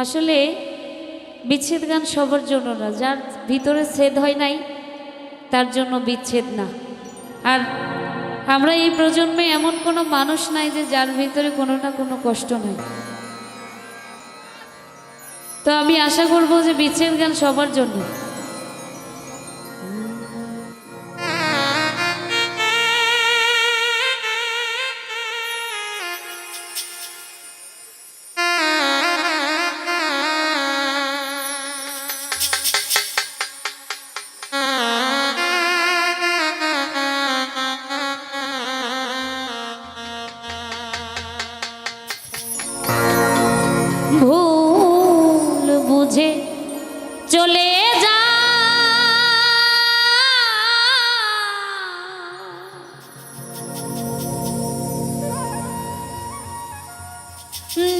আসলে বিচ্ছেদ গান সবার জন্য না, যার ভিতরে ছেদ হয় নাই তার জন্য বিচ্ছেদ না। আর আমরা এই প্রজন্মে এমন কোনো মানুষ নাই যে যার ভিতরে কোনো না কোনো কষ্ট নাই। তো আমি আশা করব যে বিচ্ছেদ গান সবার জন্য। ভুল বুঝে চলে যা,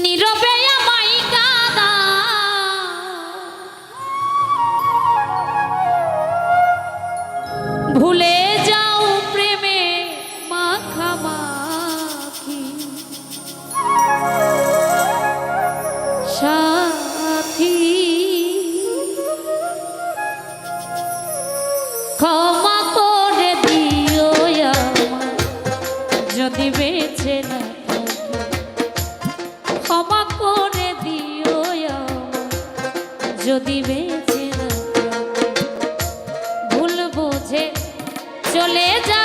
নীরবে আমায় কাঁদা, ভুলে যাও প্রেমে মাখামাখি সাথী, ক্ষমা করে দিও আমায় যদি বেঁচে না থাকি, ক্ষমা করে দিও আমায় যদি বেঁচে না থাকি, ভুল বুঝে চলে যা।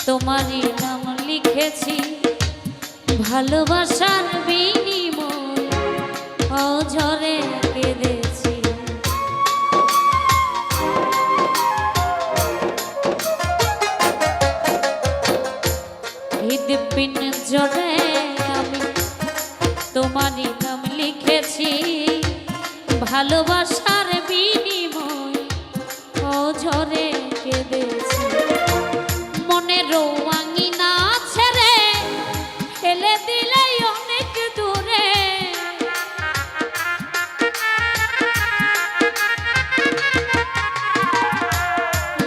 তোমারই নাম লিখেছি, ভালোবাসার বিনিময় অঝরে কেঁদেছি। হৃদপিন জড়ে আমি তোমারই নাম লিখেছি, ভালোবাসার বিনিময় অঝরে কেঁদেছি। মনের আঙিনা ছেড়ে ফেলে দিলে অনেক দূরে,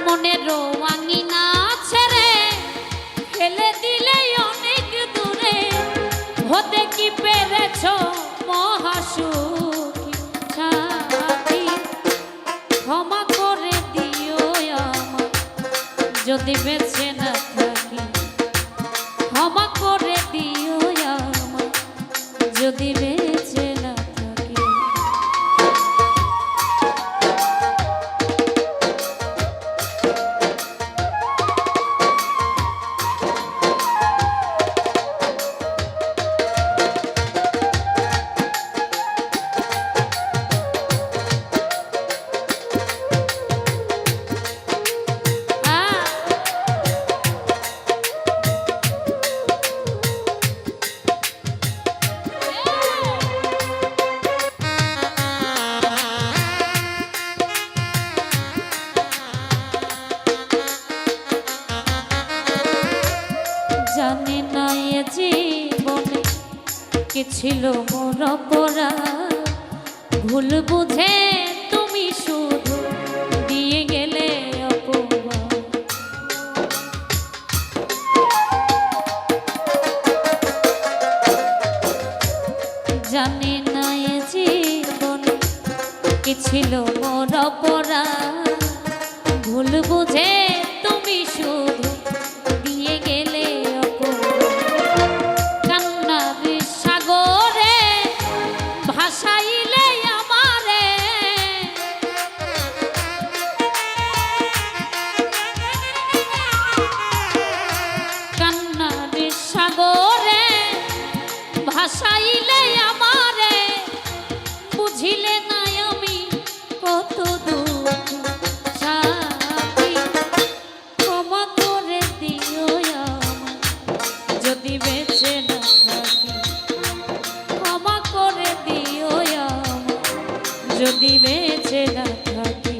মনের আঙিনা ছেড়ে ফেলে দিলে অনেক দূরে, হতে কি পেরেছ মহাসুখী সাথী, ক্ষমা করে দিও আমায় যদি বেঁচে না থাকি, ক্ষমা করে দিও আমায় যদি বেঁচে না থাকি। জানি না এ জীবনে কি ছিল মোর অপরাধ, ভুল বুঝে তুমি শুধু দিয়ে গেলে অপবাদ। জানি না এ জীবনে কি ছিল মোর অপরাধ, ভুল বুঝে তুমি শুধু দিয়ে গেলে কান্নার সাগরে ভাসাইলে আমারে, কান্নার বেঁচে না থাকি।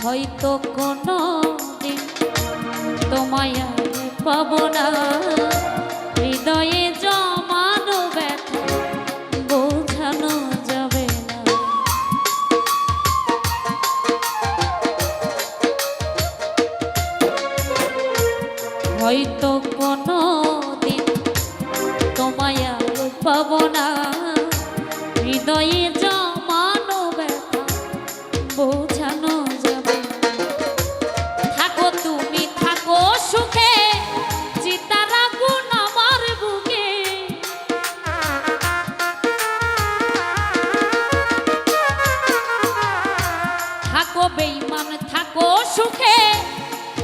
হয়তো কোনো দিন তোমায় আর পাবো না, হৃদয়ে জমানো ব্যথা বোঝানো যাবে না। হয়তো কোনো দিন তোমায় আর পাবো না, হৃদয়ে জমানো ব্যথা বোঝানো যাবে। থাকো তুমি থাকো সুখে, চিতার আগুন আমার বুকে। থাকো বেঈমান থাকো সুখে,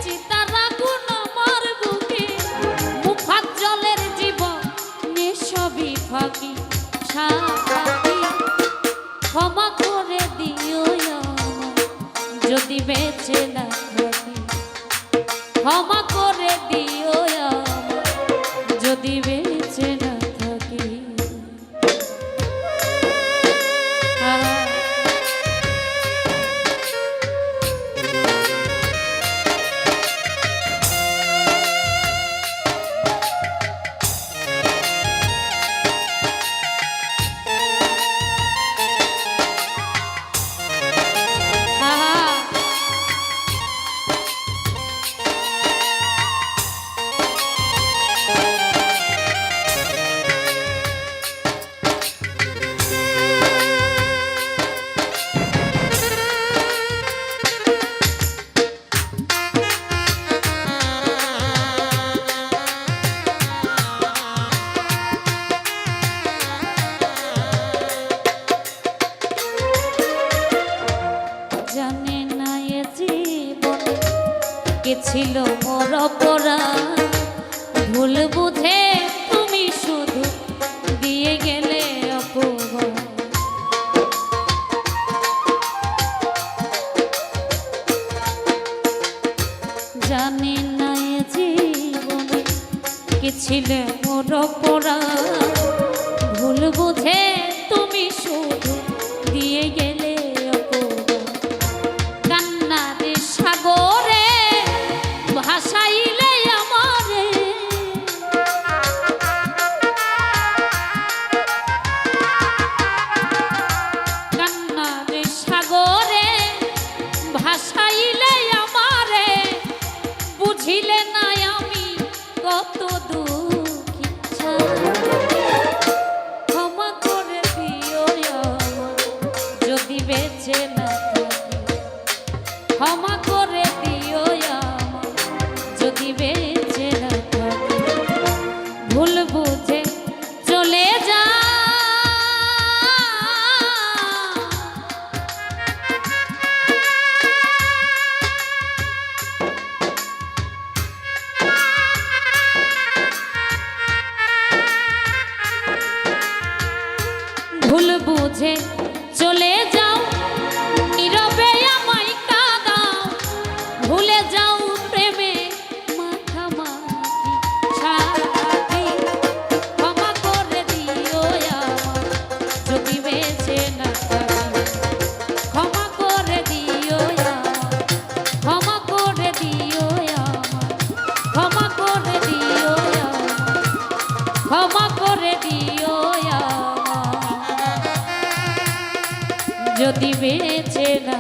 চিতার আগুন আমার বুকে। মুখাজ্জলের জীবন সবই ফাঁকি সাথী, ক্ষমা করে দিও যদি বেঁচে না থাকি। ক্ষমা করে দিও যদি বেঁচে না থাকি। কে ছিল মোর অপরাধ, ভুল বুঝে তুমি শুধু দিয়ে গেলে অপবাদ। জানি না এ জীবনে কে ছিল মোর অপরাধ, ভুল বুঝে তুমি শুধু দিয়ে গেলে অপবাদ। কান্নার সাগরে ভাসাইলে আমারে, কান্নার সাগরে ভাসাইলে আমারে। বুঝিলে না আমি কত দুঃখী, ক্ষমা করে দিও যদি বেঁচে না থাকি। ক্ষমা করে দিও যদি বেঁচে না থাকি। ভুল বুঝে চলে যা, ভুল বুঝে চলে যাও, নীরবে আমায় কাঁদাও। ভুলে যাও প্রেমে মাখামাখি সাথী, ক্ষমা করে দিও যদি বেঁচে না থাকি। ক্ষমা করে দিও ক্ষমা করে দিও ক্ষমা করে দিও ক্ষমা করে দিও যদি বেঁচে না